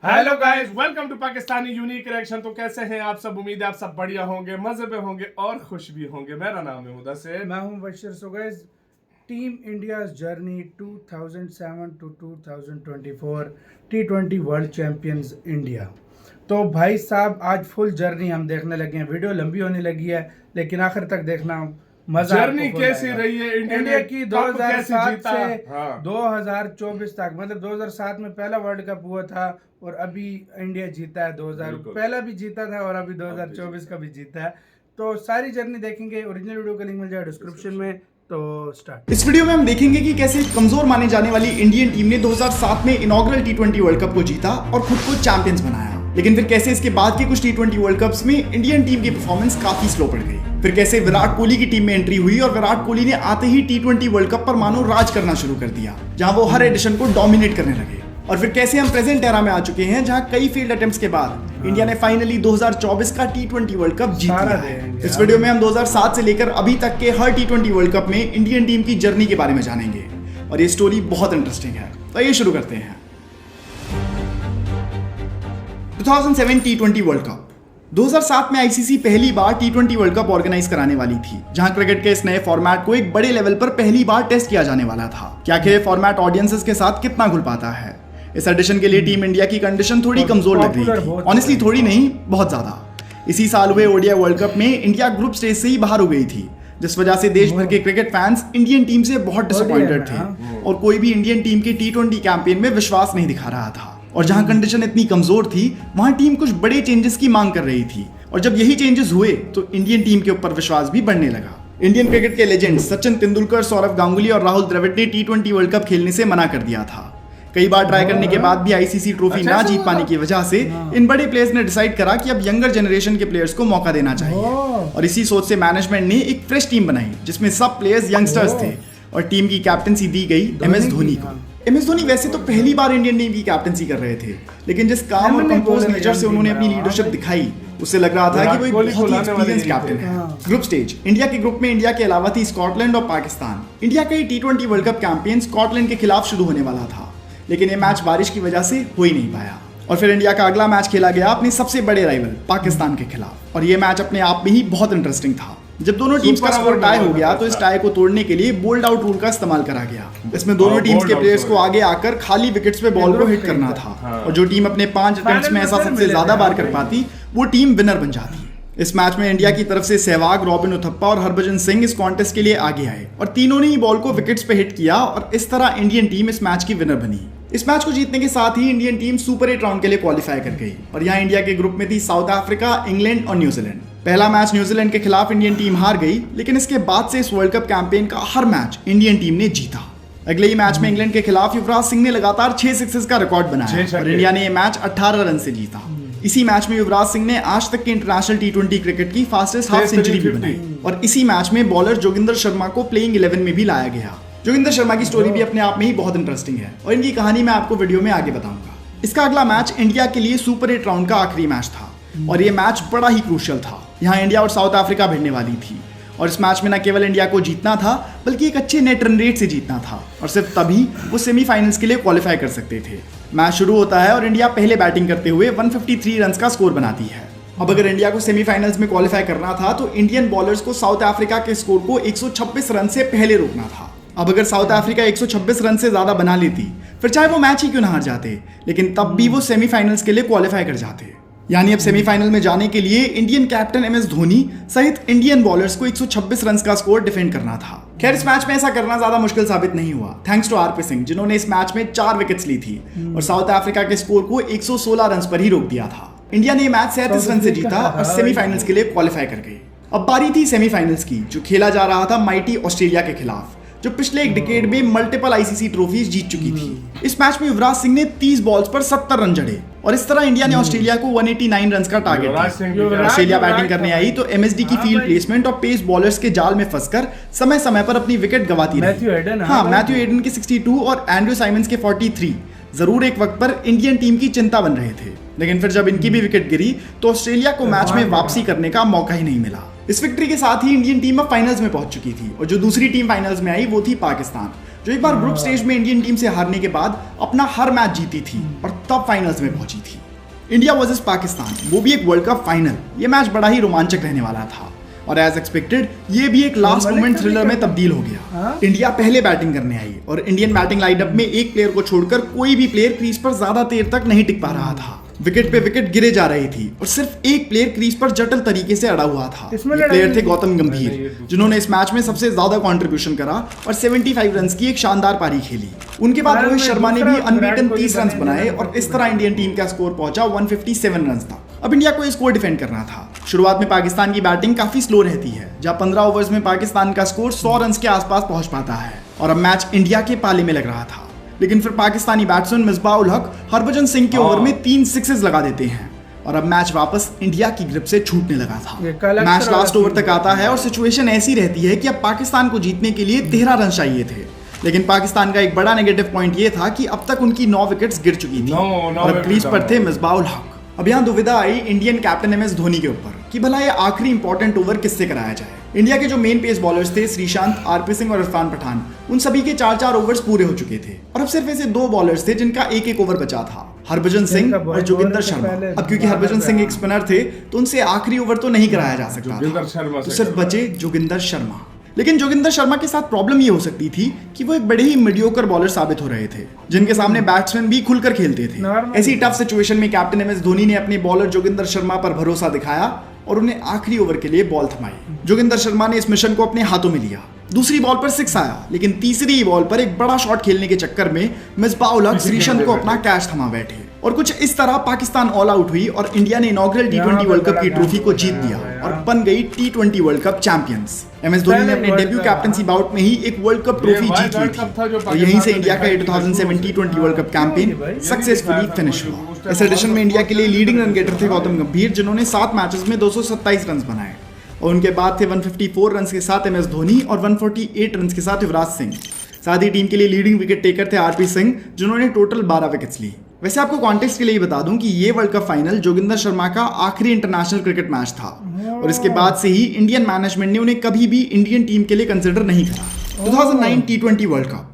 Hello guys, welcome to Pakistani unique reaction. तो कैसे हैं आप सब? उम्मीद है आप सब बढ़िया होंगे, मजे में होंगे और खुश भी होंगे। मेरा नाम है मुदस्सिर। मैं हूं Bashir. So guys, team India's journey 2007 to 2024 T20 world champions India. तो भाई साहब, आज फुल जर्नी हम देखने लगे हैं। वीडियो लंबी होने लगी है लेकिन आखिर तक देखना, मजा जर्नी कैसी रही है इंडिया की 2007 से हाँ। 2024 तक। मतलब 2007 में पहला वर्ल्ड कप हुआ था और अभी इंडिया जीता है। 2000 पहला भी जीता था और अभी 2024 का भी जीता है। तो सारी जर्नी देखेंगे। ओरिजिनल वीडियो का लिंक मिल जाएगा डिस्क्रिप्शन में। तो स्टार्ट। इस वीडियो में हम देखेंगे कि कैसे कमजोर माने जाने वाली इंडियन टीम ने 2007 में इनॉग्रल T20 वर्ल्ड कप को जीता और खुद को चैंपियंस बनाया। लेकिन फिर कैसे इसके बाद के कुछ T20 वर्ल्ड कप्स में इंडियन टीम की परफॉर्मेंस काफी स्लो पड़ गई। फिर कैसे विराट कोहली की टीम में एंट्री हुई और विराट कोहली ने आते ही T20 वर्ल्ड कप पर मानो राज करना शुरू कर दिया, जहां वो हर एडिशन को डोमिनेट करने लगे। और फिर कैसे हम प्रेजेंट एरा में आ चुके हैं, जहां कई फेल्ड अटेम्प्ट्स के बाद इंडिया ने फाइनली 2024 का T20 वर्ल्ड कप जीत लिया है। इस वीडियो में हम 2007 से लेकर अभी तक के हर T20 वर्ल्ड कप में इंडियन टीम की जर्नी के बारे में जानेंगे और ये स्टोरी बहुत इंटरेस्टिंग है। तो ये शुरू करते हैं। 2007 T20 वर्ल्ड कप। 2007 में आईसीसी पहली बार T20 वर्ल्ड कप ऑर्गेनाइज कराने वाली थी, जहां क्रिकेट के इस नए फॉर्मेट को एक बड़े लेवल पर पहली बार टेस्ट किया जाने वाला था कि आखिर ये फॉर्मेट ऑडियंसेस के साथ कितना घुल पाता है। इस एडिशन के लिए टीम इंडिया की कंडीशन थोड़ी कमजोर लग रही थी, ऑनेस्टली थोड़ी नहीं, बहुत ज्यादा। इसी साल हुए ओडीआई वर्ल्ड कप में इंडिया ग्रुप स्टेज से ही बाहर हो गई थी, जिस वजह से देश भर के क्रिकेट फैंस इंडियन टीम से बहुत डिसअपॉइंटेड थे और कोई भी इंडियन टीम के T20 कैंपेन में विश्वास नहीं दिखा रहा था। और जहां कंडीशन इतनी कमजोर थी, वहां टीम कुछ बड़े चेंजेस की मांग कर रही थी और जब यही चेंजेस हुए तो इंडियन टीम के ऊपर विश्वास भी बढ़ने लगा। इंडियन क्रिकेट के लेजेंड सचिन तेंदुलकर, सौरव गांगुली और राहुल द्रविड़ ने T20 वर्ल्ड कप खेलने से मना कर दिया था। कई बार ट्राई करने के बाद भी आईसीसी ट्रॉफी ना जीत पाने की वजह से इन बड़े प्लेयर्स ने डिसाइड करा कि अब यंगर जनरेशन के प्लेयर्स को मौका देना चाहिए और इसी सोच से मैनेजमेंट ने एक फ्रेश टीम बनाई जिसमें सब प्लेयर्स यंगस्टर्स थे और टीम की कैप्टनसी दी गई एमएस धोनी को। एमएस धोनी वैसे तो पहली बार इंडियन टीम की कैप्टनसी कर रहे थे, लेकिन जिस काम और कंपोज नेचर से उन्होंने अपनी लीडरशिप दिखाई, उससे लग रहा था कि वो एक बहुत ही एक्सपीरियंस कैप्टन है। Group stage. इंडिया के ग्रुप में इंडिया के अलावा थी स्कॉटलैंड और पाकिस्तान। इंडिया का T20 world cup campaign Scotland के खिलाफ शुरू होने वाला था, लेकिन ये मैच बारिश की वजह से हो ही नहीं पाया और फिर इंडिया का अगला मैच खेला गया अपने सबसे बड़े राइवल पाकिस्तान के खिलाफ। और ये मैच अपने आप में ही बहुत इंटरेस्टिंग था। जब दोनों टीम्स का स्कोर टाई हो गया तो इस टाई को तोड़ने के लिए बोल्ड आउट रूल का इस्तेमाल करा गया। इसमें दोनों टीम्स के प्लेयर्स को आगे आकर खाली विकेट्स पे बॉल को हिट करना था और जो टीम अपने 5 अटेम्प्ट्स में ऐसा सबसे ज्यादा बार कर पाती वो टीम विनर बन जाती। इस मैच में इंडिया की तरफ से सहवाग, रॉबिन उथप्पा और हरभजन सिंह इस कॉन्टेस्ट के लिए आगे आए और तीनों ने ही बॉल को विकेट्स पे हिट किया और इस तरह इंडियन टीम इस मैच की विनर बनी। इस मैच को जीतने के साथ ही इंडियन टीम सुपर 8 राउंड के लिए क्वालिफाई कर गई और यहाँ इंडिया के ग्रुप में थी साउथ अफ्रीका, इंग्लैंड और न्यूजीलैंड। पहला मैच न्यूजीलैंड के खिलाफ इंडियन टीम हार गई, लेकिन इसके बाद से इस वर्ल्ड कप कैंपेन का हर मैच इंडियन टीम ने जीता। अगले ही मैच में इंग्लैंड के खिलाफ युवराज सिंह ने लगातार 6 सिक्सेस का रिकॉर्ड बनाया और इंडिया ने यह मैच 18 रन से जीता। इसी मैच में युवराज सिंह ने आज तक के इंटरनेशनल T20 क्रिकेट की फास्टेस्ट हाफ सेंचुरी भी बनाई और इसी मैच में बॉलर जोगिंदर शर्मा को प्लेइंग 11 में भी लाया गया। जोगिंदर शर्मा की स्टोरी भी अपने आप में ही बहुत इंटरेस्टिंग है और इनकी कहानी मैं आपको वीडियो में आगे बताऊंगा। इसका अगला मैच इंडिया के लिए सुपर 8 राउंड का आखिरी मैच था और ये मैच बड़ा ही क्रूशियल था। यहाँ इंडिया और साउथ अफ्रीका भिड़ने वाली थी और इस मैच में न केवल इंडिया को जीतना था बल्कि एक अच्छे नेट रन रेट से जीतना था और सिर्फ तभी वो सेमीफाइनल्स के लिए क्वालिफाई कर सकते थे। मैच शुरू होता है और इंडिया पहले बैटिंग करते हुए 153 रन का स्कोर बनाती है। अब अगर इंडिया को सेमीफाइनल्स में क्वालिफाई करना था तो इंडियन बॉलर्स को साउथ अफ्रीका के स्कोर को 126 रन से पहले रोकना था। अब अगर साउथ अफ्रीका 126 रन से ज्यादा बना लेती, फिर चाहे वो मैच ही क्यों ना हार जाते, लेकिन तब भी वो सेमीफाइनल्स के लिए क्वालिफाई कर जाते। यानी अब सेमीफाइनल में जाने के लिए इंडियन कैप्टन एमएस धोनी सहित इंडियन बॉलर्स को 126 रन का स्कोर डिफेंड करना था। खैर, इस मैच में ऐसा करना ज्यादा मुश्किल साबित नहीं हुआ, थैंक्स टू आरपी सिंह, जिन्होंने इस मैच में 4 विकेट्स ली थी और साउथ अफ्रीका के स्कोर को 116 रन पर ही रोक दिया था। इंडिया ने मैच 37 रन से जीता और सेमीफाइनल्स के लिए क्वालिफाई कर गई। अब बारी थी सेमीफाइनल्स की, जो खेला जा रहा था माइटी ऑस्ट्रेलिया के खिलाफ, जो पिछले एक डिकेड में मल्टीपल आईसीसी ट्रॉफीज जीत चुकी थी। इस मैच में युवराज सिंह ने 30 बॉल्स पर 70 रन जड़े और इस तरह इंडिया ने ऑस्ट्रेलिया को 189 रन का टारगेट दिया। ऑस्ट्रेलिया बैटिंग करने आई तो एमएसडी की फील्ड प्लेसमेंट और पेस बॉलर्स के जाल में फंसकर समय समय पर अपनी विकेट गंवाती रही। मैथ्यू एडन के 62 और एंड्रयू साइमंस के 43 जरूर एक वक्त पर इंडियन टीम की चिंता बन रहे थे, लेकिन फिर जब इनकी भी विकेट गिरी तो ऑस्ट्रेलिया को मैच में वापसी करने का मौका ही नहीं मिला। इस विक्ट्री के साथ ही इंडियन टीम अब फाइनल्स में पहुंच चुकी थी और जो दूसरी टीम फाइनल्स में आई वो थी पाकिस्तान, जो एक बार ग्रुप स्टेज में इंडियन टीम से हारने के बाद अपना हर मैच जीती थी और तब फाइनल्स में पहुंची थी। इंडिया वर्सेस पाकिस्तान, वो भी एक वर्ल्ड कप फाइनल। ये मैच बड़ा ही रोमांचक रहने वाला था और एज एक्सपेक्टेड ये भी एक लास्ट मोमेंट थ्रिलर में तब्दील हो गया। इंडिया पहले बैटिंग करने आई और इंडियन बैटिंग लाइनअप में एक प्लेयर को छोड़कर कोई भी प्लेयर क्रीज पर ज्यादा देर तक नहीं टिक पा रहा था। विकेट पे विकेट गिरे जा रही थी और सिर्फ एक प्लेयर क्रीज पर जटिल तरीके से अड़ा हुआ था। प्लेयर थे गौतम गंभीर, जिन्होंने इस मैच में सबसे ज्यादा कंट्रीब्यूशन करा और 75 रन की एक शानदार पारी खेली। उनके बाद रोहित शर्मा ने भी अनबीटन 30 रन बनाए और इस तरह इंडियन टीम का स्कोर पहुंचा 157 रन तक। अब इंडिया को ये स्कोर डिफेंड करना था। शुरुआत में पाकिस्तान की बैटिंग काफी स्लो रहती है, जहां 15 ओवर्स में पाकिस्तान का स्कोर 100 रन के आसपास पहुंच पाता है और अब मैच इंडिया के पाले में लग रहा था। लेकिन फिर पाकिस्तानी बैट्समैन मिसबाह उल हक हरभजन सिंह के ओवर में 3 सिक्सेस लगा देते हैं और अब मैच वापस इंडिया की ग्रिप से छूटने लगा था। मैच लास्ट ओवर तक आता है और सिचुएशन ऐसी रहती है कि अब पाकिस्तान को जीतने के लिए 13 रन चाहिए थे। लेकिन पाकिस्तान का एक बड़ा नेगेटिव पॉइंट ये था कि अब तक उनकी 9 विकेट्स गिर चुकी थी और अब क्रीज पर थे मिसबाह उल हक। अब यहाँ दुविधा आई इंडियन कैप्टन MS धोनी के ऊपर कि भला ये आखिरी इंपॉर्टेंट ओवर किससे कराया जाए। इंडिया के जो मेन पेस बॉलर्स थे श्रीशांत, RP सिंह और इरफान पठान, उन सभी के 4-4 ओवर्स पूरे हो चुके थे और अब सिर्फ ऐसे 2 बॉलर्स थे जिनका 1-1 ओवर बचा था, हरभजन सिंह और जोगिंदर शर्मा। अब क्योंकि हरभजन सिंह एक स्पिनर थे तो उनसे आखिरी ओवर तो नहीं कराया जा सकता था, तो सिर्फ बचे जोगिंदर शर्मा। लेकिन जोगिंदर शर्मा के साथ प्रॉब्लम ये हो सकती थी कि वो एक बड़े ही मीडियोकर बॉलर साबित हो रहे थे, जिनके सामने बैट्समैन भी खुलकर खेलते थे। ऐसी टफ सिचुएशन में कैप्टन MS धोनी ने अपने बॉलर जोगिंदर शर्मा पर भरोसा दिखाया और उन्हें आखिरी ओवर के लिए बॉल थमाई। जोगिंदर शर्मा ने इस मिशन को अपने हाथों में लिया। दूसरी बॉल पर 6 आया, लेकिन तीसरी बॉल पर एक बड़ा शॉट खेलने के चक्कर में मिसबाह उल हक श्रीशांत को अपना कैच थमा बैठे और कुछ इस तरह पाकिस्तान ऑल आउट हुई और इंडिया ने इनॉग्रल T20 वर्ल्ड कप की ट्रॉफी को जीत लिया और बन गई T20 world cup champions. MS Dhoni ने अपने डेब्यू कैप्टनसी बाउट में ही एक वर्ल्ड कप ट्रॉफी जीत ली थी और यहीं से इंडिया का 2007 T20 world cup campaign successfully finish हुआ। इस एडिशन में इंडिया के लिए लीडिंग रन गेटर थे गौतम गंभीर, जिन्होंने 7 मैचेस में 227 रन बनाए और उनके बाद थे 154 रन के साथ MS धोनी और 148 रन के साथ युवराज सिंह। साथ ही टीम के लिए लीडिंग विकेट टेकर थे RP सिंह, जिन्होंने टोटल 12 विकेट्स ली। वैसे आपको कॉन्टेक्स्ट के लिए बता दूं कि ये world cup final Joginder Sharma का आखिरी इंटरनेशनल क्रिकेट मैच था और इसके बाद से ही इंडियन मैनेजमेंट ने उन्हें कभी भी इंडियन टीम के लिए कंसिडर नहीं करा। 2009 T20 वर्ल्ड कप,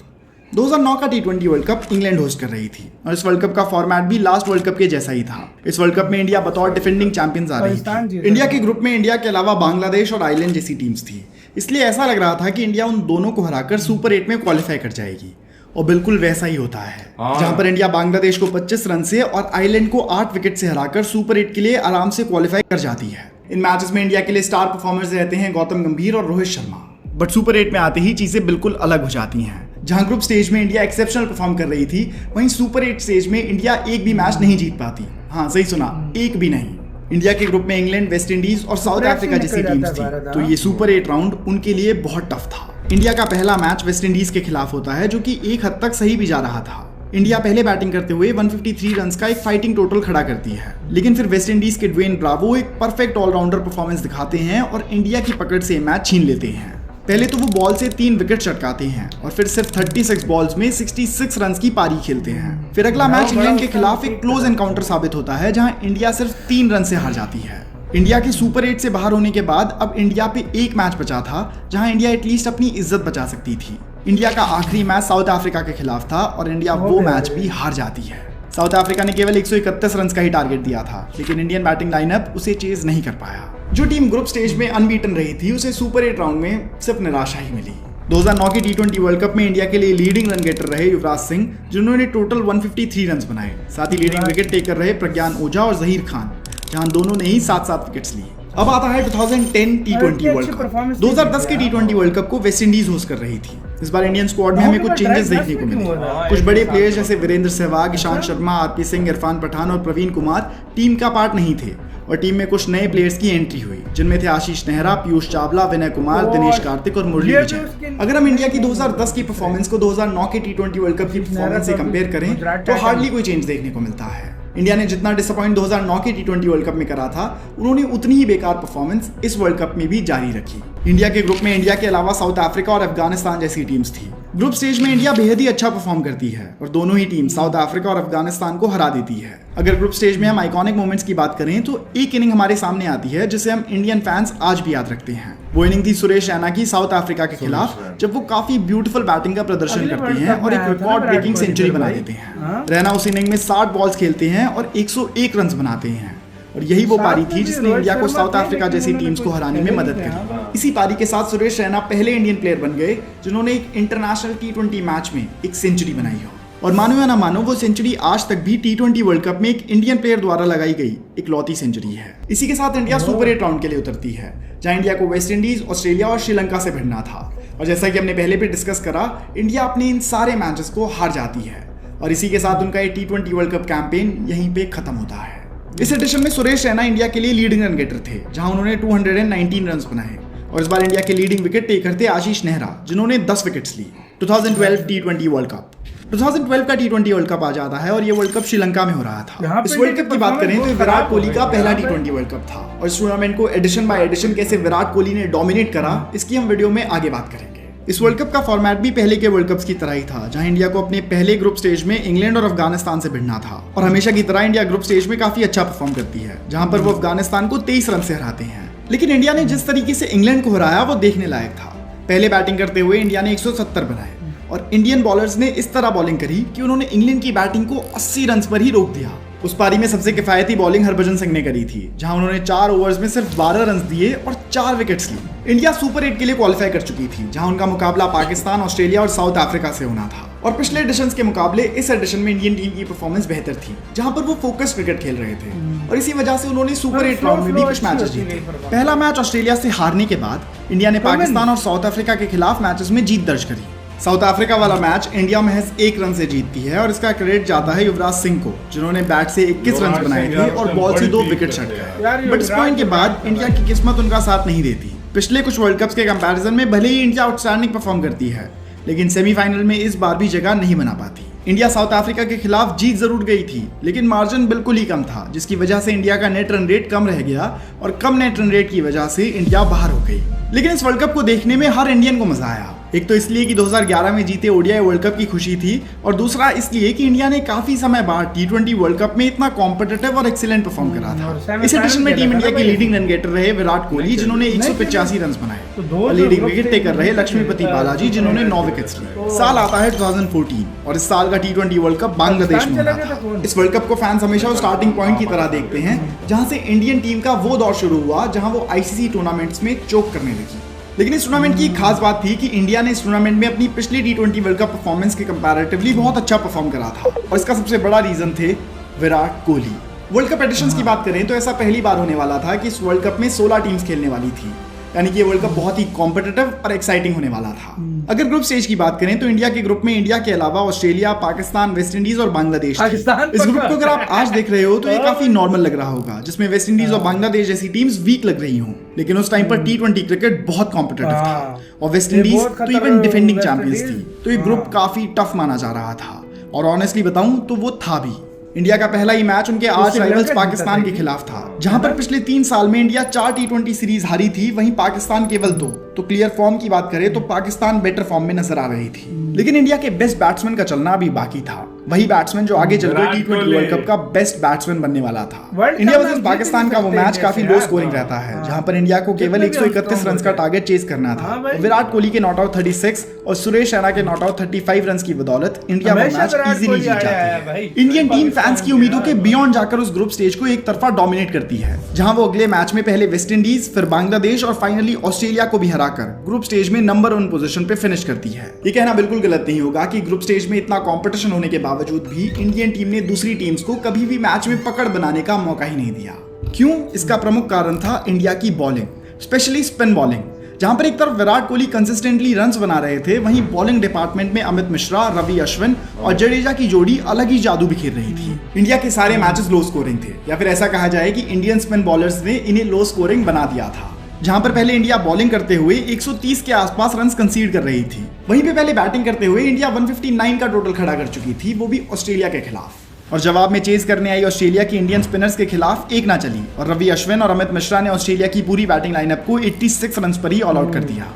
2009 का T20 world cup England host कर रही थी और इस वर्ल्ड कप का फॉर्मेट भी लास्ट वर्ल्ड कप के जैसा ही था। इस वर्ल्ड कप में इंडिया बतौर डिफेंडिंग चैंपियंस आ रही थी। इंडिया के ग्रुप में इंडिया के अलावा बांग्लादेश और आइलैंड जैसी टीम्स थी, इसलिए ऐसा लग रहा था कि इंडिया उन दोनों को हराकर सुपर 8 में क्वालिफाई कर जाएगी और बिल्कुल वैसा ही होता है, जहां पर इंडिया बांग्लादेश को 25 रन से और आइलैंड को 8 विकेट से हराकर सुपर 8 के लिए आराम से क्वालिफाई कर जाती है। इन मैचेस में इंडिया के लिए स्टार परफॉर्मर्स रहते हैं गौतम गंभीर और रोहित शर्मा, बट सुपर 8 में आते ही चीजें बिल्कुल अलग हो जाती हैं। जहां ग्रुप स्टेज में इंडिया एक्सेप्शनल परफॉर्म कर रही थी, वहीं सुपर 8 स्टेज में इंडिया एक भी मैच नहीं जीत पाती। हाँ सही सुना, एक भी नहीं। इंडिया के ग्रुप में इंग्लैंड, वेस्ट इंडीज और साउथ अफ्रीका जैसी टीम्स थी, तो ये सुपर 8 राउंड उनके लिए बहुत टफ था। इंडिया का पहला मैच वेस्ट इंडीज के खिलाफ होता है, जो कि एक हद तक सही भी जा रहा था। इंडिया पहले बैटिंग करते हुए 153 रन का एक फाइटिंग टोटल खड़ा करती है, लेकिन फिर वेस्ट इंडीज के ड्वेन ब्रावो एक परफेक्ट ऑलराउंडर परफॉर्मेंस दिखाते हैं और इंडिया की पकड़ से मैच छीन लेते हैं। पहले तो वो बॉल से 3 विकेट चटकाते हैं और फिर सिर्फ 36 बॉल्स में 66 रन की पारी खेलते हैं। फिर अगला मैच इंग्लैंड के खिलाफ एक क्लोज एनकाउंटर साबित होता है, जहां इंडिया सिर्फ 3 रन से हार जाती है। इंडिया के सुपर 8 से बाहर होने के बाद अब इंडिया पे एक मैच बचा था, जहां इंडिया एटलीस्ट अपनी इज्जत बचा सकती थी। इंडिया का आखिरी मैच साउथ अफ्रीका के खिलाफ था और इंडिया वो मैच भी हार जाती है। साउथ अफ्रीका ने केवल 131 रन का ही टारगेट दिया था, लेकिन इंडियन बैटिंग लाइनअप उसे चेज नहीं कर पाया। जो टीम ग्रुप स्टेज में अनबीटन रही थी, उसे सुपर 8 राउंड में सिर्फ निराशा ही मिली। 2009 की T20 वर्ल्ड कप में इंडिया के लिए लीडिंग रन गेटर रहे युवराज सिंह, जिन्होंने टोटल 153 रन बनाए। साथ ही लीडिंग विकेट टेकर रहे प्रज्ञान ओझा और जहीर खान, जहां दोनों ने ही 7-7 विकेट्स लिए। अब आता है 2010 T20 वर्ल्ड कप। 2010 के T20 वर्ल्ड कप को वेस्ट इंडीज होस्ट कर रही थी। इस बार इंडियन स्क्वाड में हमें कुछ चेंजेस देखने को मिले। कुछ बड़े प्लेयर्स जैसे वीरेंद्र सहवाग, ईशांत शर्मा, RP सिंह, इरफान पठान और प्रवीण कुमार टीम का पार्ट नहीं थे और टीम में कुछ नए प्लेयर्स की एंट्री हुई, जिनमें थे आशीष नेहरा, पीयूष चावला, विनय कुमार, दिनेश कार्तिक और मुरली विजय। अगर हम इंडिया की 2010 की परफॉर्मेंस को 2009 के T20 वर्ल्ड कप की परफॉर्मेंस से कंपेयर करें तो हार्डली कोई चेंज देखने को मिलता है। इंडिया ने जितना डिसअपॉइंट 2009 के T20 वर्ल्ड कप में करा था, उन्होंने उतनी ही बेकार परफॉर्मेंस इस वर्ल्ड कप में भी जारी रखी। इंडिया के ग्रुप में इंडिया के अलावा साउथ अफ्रीका और अफगानिस्तान जैसी टीम्स थी। ग्रुप स्टेज में इंडिया बेहद ही अच्छा परफॉर्म करती है और दोनों ही टीम साउथ अफ्रीका और अफगानिस्तान को हरा देती है। अगर ग्रुप स्टेज में हम आइकॉनिक मोमेंट्स की बात करें तो एक इनिंग हमारे सामने आती है जिसे हम इंडियन फैंस आज भी याद रखते हैं। वो इनिंग थी सुरेश रैना की साउथ अफ्रीका के खिलाफ, जब वो काफी ब्यूटीफुल बैटिंग का प्रदर्शन करते हैं और एक रिकॉर्ड ब्रेकिंग सेंचुरी बना देते हैं। रैना उस इनिंग में 60 बॉल्स खेलते हैं और 101 रन बनाते हैं और यही वो पारी थी जिसने इंडिया को साउथ अफ्रीका जैसी टीम्स को हराने में मदद करी। इसी पारी के साथ सुरेश रैना पहले इंडियन प्लेयर बन गए जिन्होंने एक इंटरनेशनल T20 मैच में एक सेंचुरी बनाई हो। और मानो या ना मानो, वो सेंचुरी आज तक भी T20 वर्ल्ड कप में एक इंडियन प्लेयर द्वारा लगाई गई इकलौती सेंचुरी है। इसी के साथ इंडिया सुपर 8 राउंड के लिए उतरती है, जहां इंडिया को वेस्ट इंडीज, ऑस्ट्रेलिया और श्रीलंका से भिड़ना था। और जैसा कि हमने पहले भी डिस्कस करा, इंडिया अपने इन सारे मैचेस को हार जाती है और इसी के साथ उनका ये T20 वर्ल्ड कप कैंपेन यहीं पे खत्म होता है। इस एडिशन में सुरेश रैना इंडिया के लिए लीडिंग रन गेटर थे, जहां उन्होंने 219 रन बनाए और इस बार इंडिया के लीडिंग विकेट टेकर थे आशीष नेहरा, जिन्होंने 10 विकेट्स ली। 2012 T20 वर्ल्ड कप 2012 का T20 वर्ल्ड कप आ जाता है और ये वर्ल्ड कप श्रीलंका में हो रहा था। इस वर्ल्ड कप की बात करें तो विराट कोहली का पहला T20 वर्ल्ड कप था और इस टूर्नामेंट को एडिशन बाय एडिशन कैसे विराट कोहली ने डोमिनेट करा, इसकी हम वीडियो में आगे बात करेंगे। इस वर्ल्ड कप का फॉर्मेट भी पहले के वर्ल्ड कप्स की तरह ही था, जहां इंडिया को अपने पहले ग्रुप स्टेज में इंग्लैंड और अफगानिस्तान से भिड़ना था और हमेशा की तरह इंडिया ग्रुप स्टेज में काफी अच्छा परफॉर्म करती है, जहां पर वो अफगानिस्तान को 23 रन से हराते हैं। लेकिन इंडिया ने जिस तरीके से इंग्लैंड को हराया वो देखने लायक था। पहले बैटिंग करते हुए इंडिया ने 170 बनाए और इंडियन बॉलर्स ने इस तरह बॉलिंग करी कि उन्होंने इंग्लैंड की बैटिंग को 80 रन पर ही रोक दिया। उस पारी में सबसे किफायती बॉलिंग हरभजन सिंह ने करी थी, जहां उन्होंने 4 ओवर्स में सिर्फ 12 रन दिए और 4 विकेट्स ली। इंडिया सुपर 8 के लिए क्वालिफाई कर चुकी थी, जहां उनका मुकाबला पाकिस्तान, ऑस्ट्रेलिया और साउथ अफ्रीका से होना था। और पिछले एडिशंस के मुकाबले इस एडिशन में इंडियन टीम की परफॉर्मेंस बेहतर थी, जहां पर वो फोकस क्रिकेट खेल रहे थे और इसी वजह से उन्होंने सुपर 8 राउंड में भी कुछ मैचेस जीते। पहला मैच ऑस्ट्रेलिया से हारने के बाद इंडिया ने पाकिस्तान और साउथ अफ्रीका के खिलाफ मैचेस में जीत दर्ज करी। साउथ अफ्रीका वाला मैच इंडिया महज 1 रन से जीतती है और इसका क्रेडिट जाता है युवराज सिंह को, जिन्होंने बैट से 21 रन बनाए थे और बॉल से 2 विकेट छटकाए। बट इस पॉइंट के बाद इंडिया की किस्मत उनका साथ नहीं देती। पिछले कुछ वर्ल्ड कप्स के कंपैरिजन में भले ही इंडिया आउटस्टैंडिंग परफॉर्म करती है, लेकिन सेमीफाइनल में इस बार भी जगह नहीं बना पाती। इंडिया साउथ अफ्रीका के खिलाफ जीत जरूर गई थी, लेकिन मार्जिन बिल्कुल ही कम था, जिसकी वजह से इंडिया का नेट रन रेट कम रह गया और कम नेट रन रेट की वजह से इंडिया बाहर हो गई। लेकिन इस वर्ल्ड कप को देखने में हर इंडियन को मजा आया। एक तो इसलिए कि 2011 में जीते ओडीआई वर्ल्ड कप की खुशी थी और दूसरा इसलिए कि इंडिया ने काफी समय बाद T20 वर्ल्ड कप में इतना कॉम्पिटिटिव और एक्सीलेंट परफॉर्म करा था। इस एडिशन में टीम इंडिया के लीडिंग रन गेटर रहे विराट कोहली, जिन्होंने 185 रन बनाए और लीडिंग विकेट टेकर रहे लक्ष्मीपति बालाजी, जिन्होंने 9 विकेट्स लिए। साल आता है 2014 और इस साल का T20 वर्ल्ड कप बांग्लादेश में होना था। इस वर्ल्ड कप को फैंस हमेशा स्टार्टिंग पॉइंट की तरह देखते हैं, जहां से इंडियन टीम का वो दौर शुरू हुआ जहां वो आईसीसी टूर्नामेंट्स में चोक करने लगी। लेकिन इस टूर्नामेंट की एक खास बात थी कि इंडिया ने इस टूर्नामेंट में अपनी पिछली T20 वर्ल्ड कप परफॉर्मेंस के कंपैरेटिवली बहुत अच्छा परफॉर्म करा था और इसका सबसे बड़ा रीजन थे Virat Kohli. World cup editions की बात करें तो ऐसा पहली बार होने वाला था कि इस वर्ल्ड कप में 16 टीम्स खेलने वाली थी, यानी कि ये वर्ल्ड कप बहुत ही कॉम्पिटिटिव और एक्साइटिंग होने वाला था। अगर ग्रुप स्टेज की बात करें तो इंडिया के ग्रुप में इंडिया के अलावा ऑस्ट्रेलिया, पाकिस्तान, वेस्ट इंडीज और बांग्लादेश। इस ग्रुप को अगर आप आज देख रहे हो तो ये काफी नॉर्मल लग रहा होगा, जिसमें वेस्ट इंडीज और बांग्लादेश जैसी टीम्स वीक लग रही हों, लेकिन उस टाइम पर T20 क्रिकेट बहुत कॉम्पिटिटिव था और वेस्ट इंडीज तो इवन डिफेंडिंग चैंपियंस थी, तो ये ग्रुप काफी टफ माना जा रहा था और ऑनेस्टली बताऊं तो वो था भी। इंडिया का पहला ही मैच उनके आर्च राइवल्स पाकिस्तान के खिलाफ था, जहां पर पिछले 3 साल में इंडिया 4 T20 सीरीज हारी थी, वहीं पाकिस्तान केवल 2। तो क्लियर फॉर्म की बात करें तो पाकिस्तान बेटर फॉर्म में नजर आ रही थी, लेकिन इंडिया के बेस्ट बैट्समैन का चलना अभी बाकी था। वही बैट्समैन जो आगे चलकर T20 वर्ल्ड कप का बेस्ट बैट्समैन बनने वाला था। इंडिया वर्सेस पाकिस्तान का वो मैच काफी लो स्कोरिंग रहता है, जहां पर इंडिया को केवल 131 रन का टारगेट चेस करना था। विराट कोहली के नॉट आउट 36 और सुरेश रैना के नॉट आउट 35 रन की बदौलत इंडिया वो मैच इजीली जीत जाती है। इंडियन टीम फैंस की उम्मीदों के बियॉन्ड जाकर उस ग्रुप स्टेज को एक तरफा डोमिनेट करती है, जहां वो अगले मैच में पहले वेस्ट इंडीज, फिर बांग्लादेश और फाइनली ऑस्ट्रेलिया को भी हराकर ग्रुप स्टेज में नंबर 1 पोजीशन पे फिनिश करती है। ये कहना बिल्कुल गलत नहीं होगा कि ग्रुप स्टेज में इतना कंपटीशन होने के बावजूद भी इंडियन टीम ने दूसरी टीम्स को कभी भी मैच में पकड़ बनाने का मौका ही नहीं दिया। क्यों? इसका प्रमुख कारण था इंडिया की बॉलिंग, स्पेशली स्पिन बॉलिंग, जहां पर एक तरफ विराट कोहली कंसिस्टेंटली रन्स बना रहे थे, वहीं बॉलिंग डिपार्टमेंट में अमित मिश्रा, रवि अश्विन और जडेजा की जोड़ी अलग ही जादू बिखेर रही थी। इंडिया के सारे मैचेस लो स्कोरिंग थे, या फिर ऐसा कहा जाए कि इंडियन स्पिन बॉलर्स ने इन्हें लो स्कोरिंग बना दिया था, जहां पर पहले इंडिया बॉलिंग करते हुए 130 के आसपास रन्स कंसीड कर रही थी। वहीं पे पहले बैटिंग करते हुए इंडिया 159 का टोटल खड़ा कर चुकी थी, वो भी ऑस्ट्रेलिया के खिलाफ। और जवाब में चेज करने आई ऑस्ट्रेलिया की इंडियन स्पिनर्स के खिलाफ एक ना चली और रवि अश्विन और अमित मिश्रा ने ऑस्ट्रेलिया की पूरी बैटिंग लाइनअप को 86 रन पर ही ऑल आउट कर दिया।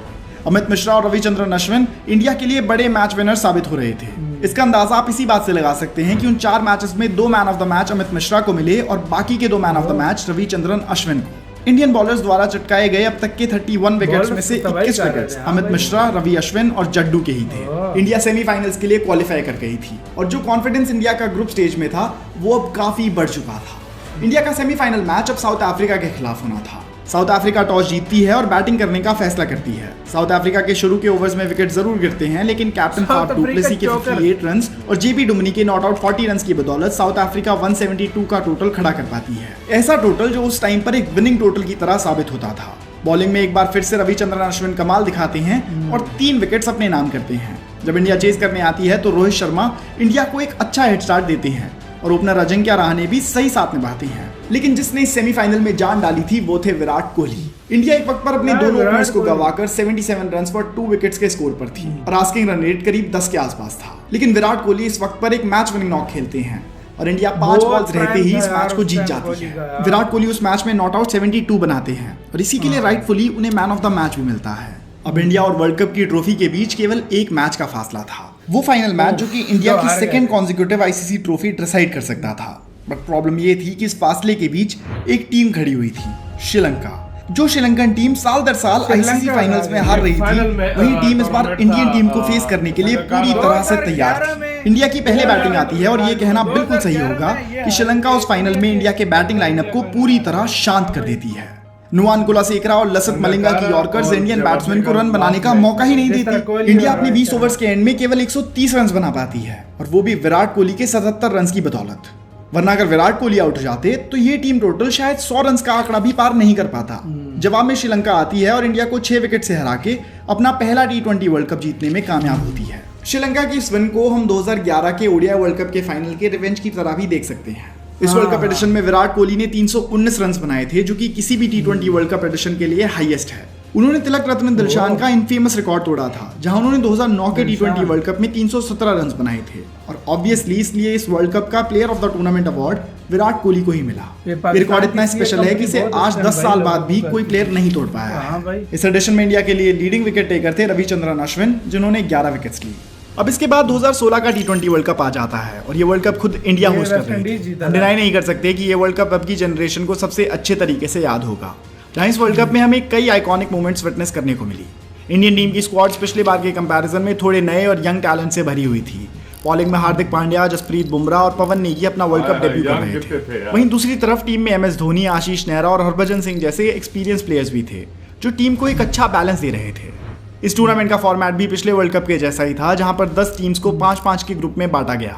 अमित मिश्रा और रविचंद्रन अश्विन इंडिया के लिए बड़े मैच विनर साबित हो रहे थे। इसका अंदाजा आप इसी बात से लगा सकते हैं कि उन 4 मैचेस में 2 man of the match Amit Mishra को मिले और बाकी के 2 man of the match Ravichandran Ashwin को। इंडियन बॉलर्स द्वारा चटकाए गए अब तक के 31 विकेट्स में से 21 विकेट्स अमित मिश्रा, रवि अश्विन और जड्डू के ही थे। इंडिया सेमीफाइनल्स के लिए क्वालिफाई कर गई थी और जो कॉन्फिडेंस इंडिया का ग्रुप स्टेज में था वो अब काफी बढ़ चुका था। इंडिया का सेमीफाइनल मैच अब साउथ अफ्रीका के खिलाफ होना था। साउथ अफ्रीका टॉस जीतती है और बैटिंग करने का फैसला करती है। साउथ अफ्रीका के शुरू के ओवर्स में विकेट जरूर गिरते हैं, लेकिन कैप्टन फाफ डू प्लेसी के 58 रन और जेपी डुमनी के नॉट आउट 40 रन की बदौलत साउथ अफ्रीका 172 का टोटल खड़ा कर पाती है। ऐसा टोटल जो उस टाइम पर एक विनिंग टोटल की तरह साबित होता था। बॉलिंग में एक बार फिर से रविचंद्रन अश्विन कमाल दिखाते हैं और 3 विकेट्स अपने नाम करते हैं। जब इंडिया चेज करने आती है तो रोहित शर्मा इंडिया को एक अच्छा हेड स्टार्ट देते हैं और ओपनर अजिंक्य रहाणे भी सही साथ निभाते हैं। लेकिन जिसने इस सेमीफाइनल में जान डाली थी वो थे विराट कोहली। इंडिया एक वक्त पर अपने दोनों ओपनर्स को गवाकर 77 रन पर 2 विकेट्स के स्कोर पर थी और आस्किंग रन रेट करीब 10 के आसपास था। लेकिन विराट कोहली इस वक्त पर एक मैच विनिंग नॉक खेलते हैं और इंडिया 5 बॉल्स रहते ही इस मैच को जीत जाती है। विराट कोहली उस मैच में नॉट आउट 72 बनाते हैं और इसी के लिए राइटफुली उन्हें मैन ऑफ द मैच भी मिलता है। अब इंडिया और वर्ल्ड कप की ट्रॉफी के बीच केवल एक मैच का फासला था। वो फाइनल मैच जो कि इंडिया की second consecutive ICC trophy decide कर सकता था। बट प्रॉब्लम ये थी कि इस फासले के बीच एक टीम खड़ी हुई थी, श्रीलंका। जो श्रीलंकन टीम साल दर साल आईसीसी फाइनल्स में हार रही थी, वही टीम इस बार इंडियन टीम को फेस करने के लिए पूरी तरह से तैयार थी। इंडिया की पहले बैटिंग आती है और ये कहना बिल्कुल सही होगा कि श्रीलंका उस फाइनल में इंडिया के बैटिंग लाइनअप को पूरी तरह शांत कर देती है। नुआन कुलासेकरा और लसित मलिंगा की यॉर्कर्स इंडियन बैट्समैन को रन बनाने का मौका ही नहीं देती। इंडिया अपने 20 ओवर्स के एंड में केवल 130 रन बना पाती है और वो भी विराट कोहली के 77 रन की बदौलत। वरना अगर विराट कोहली आउट हो जाते तो ये टीम टोटल शायद 100 रन का आंकड़ा भी पार नहीं कर पाता। जवाब में श्रीलंका आती है और इंडिया को 6 विकेट से हरा के अपना पहला T20 वर्ल्ड कप जीतने में कामयाब होती है। श्रीलंका की इस विन को हम 2011 के ओडीआई वर्ल्ड कप के फाइनल के रिवेंज की तरह भी देख सकते हैं। इस वर्ल्ड कप एडिशन में विराट कोहली ने 319 रन बनाए थे, जो कि किसी भी T20 वर्ल्ड कप एडिशन के लिए हाईएस्ट है। उन्होंने तिलक रत्न दिलशान का इनफेमस रिकॉर्ड तोड़ा था, जहां उन्होंने 2009 के T20 वर्ल्ड कप में 317 रन बनाए थे और ऑब्वियसली इसलिए इस वर्ल्ड कप का player of the tournament award Virat Kohli को ही मिला। ये रिकॉर्ड इतना स्पेशल है कि इसे आज 10 साल बाद भी कोई प्लेयर नहीं तोड़ पाया है। इस एडिशन में इंडिया के लिए लीडिंग विकेट टेकर थे रविचंद्रन अश्विन, जिन्होंने 11 विकेट्स ली। अब इसके बाद 2016 का T20 वर्ल्ड कप आ जाता है और ये वर्ल्ड कप खुद इंडिया होस्ट कर रही है। हम डिनाई नहीं कर सकते कि ये वर्ल्ड कप अब की जनरेशन को सबसे अच्छे तरीके से याद होगा, जहां इस वर्ल्ड कप में हमें कई आइकॉनिक मोमेंट्स विटनेस करने को मिली। इंडियन टीम की स्क्वाड्स पिछले बार के कंपैरिजन में थोड़े नए और यंग टैलेंट से भरी हुई थी। बॉलिंग में हार्दिक पांड्या, जसप्रीत बुमराह और पवन नेगी अपना वर्ल्ड कप डेब्यू कर रहे थे। वहीं दूसरी तरफ टीम में MS धोनी, आशीष नेहरा और हरभजन सिंह जैसे एक्सपीरियंस प्लेयर्स भी थे, जो टीम को एक अच्छा बैलेंस दे रहे थे। इस टूर्नामेंट का फॉर्मेट भी पिछले वर्ल्ड कप के जैसा ही था, जहां पर 10 टीम्स को 5-5 के ग्रुप में बांटा गया।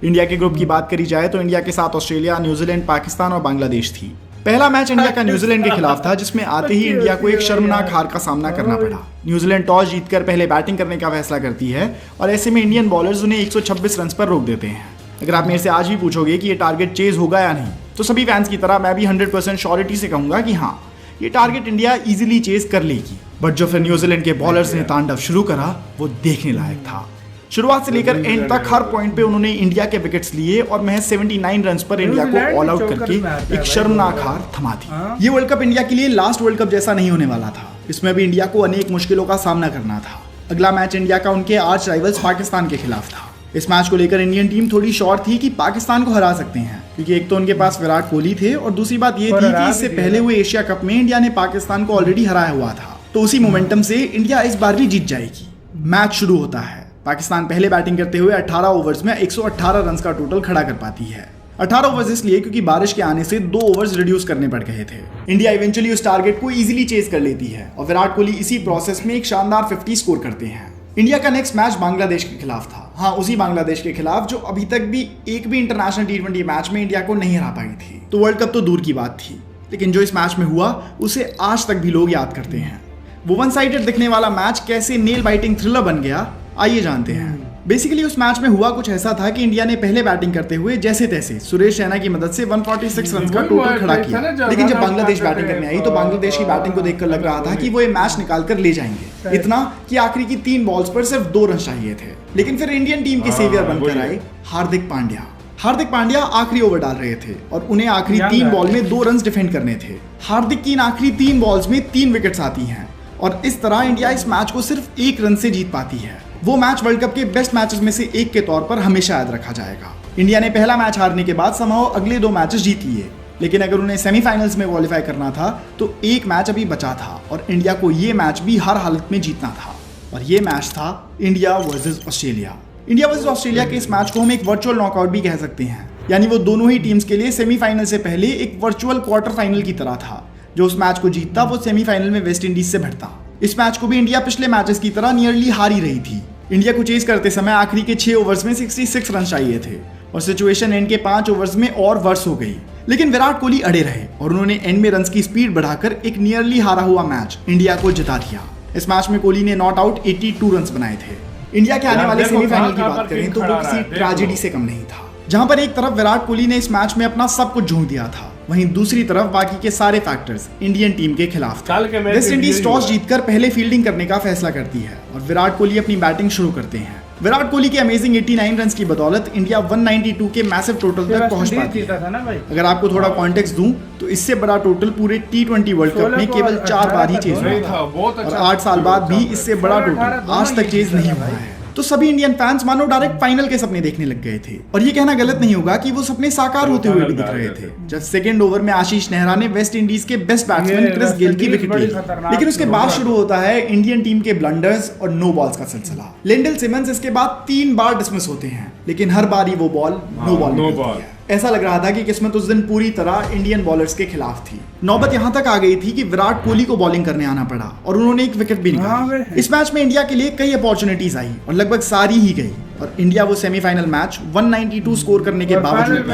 इंडिया के ग्रुप की बात करी जाए तो इंडिया के साथ ऑस्ट्रेलिया, न्यूजीलैंड, पाकिस्तान और बांग्लादेश थी। पहला मैच इंडिया का न्यूजीलैंड के खिलाफ था, जिसमें आते ही इंडिया को एक शर्मनाक हार का सामना करना पड़ा। न्यूजीलैंड टॉस जीतकर पहले बैटिंग करने का फैसला करती है और ऐसे में इंडियन बॉलर्स उन्हें 126 रन पर रोक देते हैं। अगर आप मेरे से आज भी पूछोगे कि ये टारगेट चेज होगा या नहीं, तो सभी फैंस की तरह मैं भी 100% श्योरिटी से कहूंगा कि हाँ, ये टारगेट इंडिया इजीली चेज कर लेगी। बट जो फिर न्यूजीलैंड के बॉलर्स ने तांडव शुरू करा वो देखने लायक था। शुरुआत से लेकर एंड तक हर पॉइंट पे उन्होंने इंडिया के विकेट्स लिए और महज 79 रन पर इंडिया को ऑल आउट करके एक शर्मनाक हार थमा दी। ये वर्ल्ड कप इंडिया के लिए लास्ट वर्ल्ड कप जैसा नहीं होने वाला था। इसमें भी इंडिया को अनेक मुश्किलों का सामना करना था। अगला मैच इंडिया का उनके आर्च राइवल्स पाकिस्तान के खिलाफ था। इस मैच को लेकर इंडियन टीम थोड़ी श्योर थी कि पाकिस्तान को हरा सकते हैं, क्योंकि एक तो उनके पास विराट कोहली थे और दूसरी बात ये थी कि इससे पहले हुए एशिया कप में इंडिया ने पाकिस्तान को ऑलरेडी हराया हुआ था। तो उसी मोमेंटम से इंडिया इस बार भी जीत जाएगी। मैच शुरू होता है। पाकिस्तान पहले बैटिंग करते हुए 18 ओवर्स में 118 रन का टोटल खड़ा कर पाती है। 18 ओवर्स इसलिए क्योंकि बारिश के आने से 2 ओवर्स रिड्यूस करने पड़ गए थे। इंडिया इवेंचुअली उस टारगेट को इजीली चेज कर लेती है और विराट कोहली इसी प्रोसेस में एक शानदार 50 स्कोर करते हैं। इंडिया का नेक्स्ट मैच बांग्लादेश के खिलाफ था। हाँ, उसी बांग्लादेश के खिलाफ जो अभी तक भी एक भी इंटरनेशनल T20 मैच में इंडिया को नहीं हरा पाई थी। तो वर्ल्ड कप तो दूर की बात थी, लेकिन जो इस मैच में हुआ उसे आज तक भी लोग याद करते हैं। वो वन साइडेड दिखने वाला मैच कैसे नेल बाइटिंग थ्रिलर बन गया, आइए जानते हैं। बेसिकली उस मैच में हुआ कुछ ऐसा था कि इंडिया ने पहले बैटिंग करते हुए जैसे तैसे सुरेश रैना की मदद से 146 रन का टोटल खड़ा किया। लेकिन जब बांग्लादेश बैटिंग करने आई तो बांग्लादेश की बैटिंग को देखकर लग रहा था कि वो ये मैच निकाल कर ले जाएंगे। इतना कि आखिरी की 3 बॉल्स पर सिर्फ 2 रन चाहिए थे। लेकिन फिर इंडियन टीम के सेवियर बनकर आए हार्दिक पांड्या। हार्दिक पांड्या आखिरी ओवर डाल रहे थे और उन्हें आखिरी 3 बॉल में 2 रन डिफेंड करने थे। हार्दिक की इन आखिरी 3 बॉल्स में 3 विकेट्स आती हैं और इस तरह इंडिया इस मैच को सिर्फ 1 रन से जीत पाती है। वो मैच वर्ल्ड कप के बेस्ट मैचेस में से एक के तौर पर हमेशा याद रखा जाएगा। इंडिया ने पहला मैच हारने के बाद समहाउ अगले 2 मैचेस जीत लिए, लेकिन अगर उन्हें सेमीफाइनल्स में क्वालिफाई करना था तो एक मैच अभी बचा था और इंडिया को ये मैच भी हर हालत में जीतना था, और ये मैच था India versus Australia. India versus Australia के इस मैच को हम एक वर्चुअल नॉकआउट भी कह सकते हैं, यानी वो दोनों ही टीम्स के लिए सेमीफाइनल से पहले एक वर्चुअल क्वार्टर फाइनल की तरह था। जो उस मैच को जीतता वो सेमीफाइनल में वेस्ट इंडीज से भिड़ता। इस मैच को भी इंडिया पिछले मैचेस की तरह नियरली हार ही रही थी। इंडिया को चेज करते समय आखिरी के 6 ओवर्स में 66 रन चाहिए थे और सिचुएशन एंड के 5 ओवर्स में और वर्स हो गई, लेकिन विराट कोहली अड़े रहे और उन्होंने एंड में रन्स की स्पीड बढ़ाकर एक नियरली हारा हुआ मैच इंडिया को जिता दिया। इस मैच में कोहली ने नॉट आउट 82 रन्स बनाए थे। इंडिया के आने वाले सेमीफाइनल की बात करें तो वो किसी ट्रेजेडी से कम नहीं था, जहां पर एक तरफ विराट कोहली ने इस मैच में अपना सब कुछ झोंक दिया था, वहीं दूसरी तरफ बाकी के सारे फैक्टर्स इंडियन टीम के खिलाफ थे। वेस्ट इंडीज टॉस जीतकर पहले फील्डिंग करने का फैसला करती है और विराट कोहली अपनी बैटिंग शुरू करते हैं। विराट कोहली के अमेजिंग 89 रन्स की बदौलत इंडिया 192 के मैसिव टोटल तक पहुंच पाती है। अगर आपको थोड़ा कॉन्टेक्स्ट दूं तो इससे बड़ा टोटल पूरे T20 वर्ल्ड कप में केवल 4 बार ही चेज हुआ था और 8 साल बाद भी इससे बड़ा टोटल आज तक चेज नहीं हुआ है। तो सभी इंडियन फैंस मानो डायरेक्ट फाइनल के सपने देखने लग गए थे, और ये कहना गलत नहीं होगा कि वो सपने साकार होते हुए भी दिख रहे थे जब सेकंड ओवर में आशीष नेहरा ने वेस्ट इंडीज के बेस्ट बैट्समैन क्रिस गेल की विकेट ली। लेकिन उसके बाद शुरू होता है इंडियन टीम के ब्लंडर्स और नो बॉल्स का सिलसिला। लेंडल सिमंस इसके बाद 3 बार डिसमिस होते हैं, लेकिन हर बार ही वो बॉल नो बॉल निकलती है। ऐसा लग रहा था कि किस्मत उस दिन पूरी तरह इंडियन बॉलर्स के खिलाफ थी। नौबत यहां तक आ गई थी कि विराट कोहली को बॉलिंग करने आना पड़ा और उन्होंने एक विकेट भी निकाली। इस मैच में इंडिया के लिए कई अपॉर्चुनिटीज आई और लगभग सारी ही गई, और इंडिया वो सेमीफाइनल मैच 192 स्कोर करने के बावजूद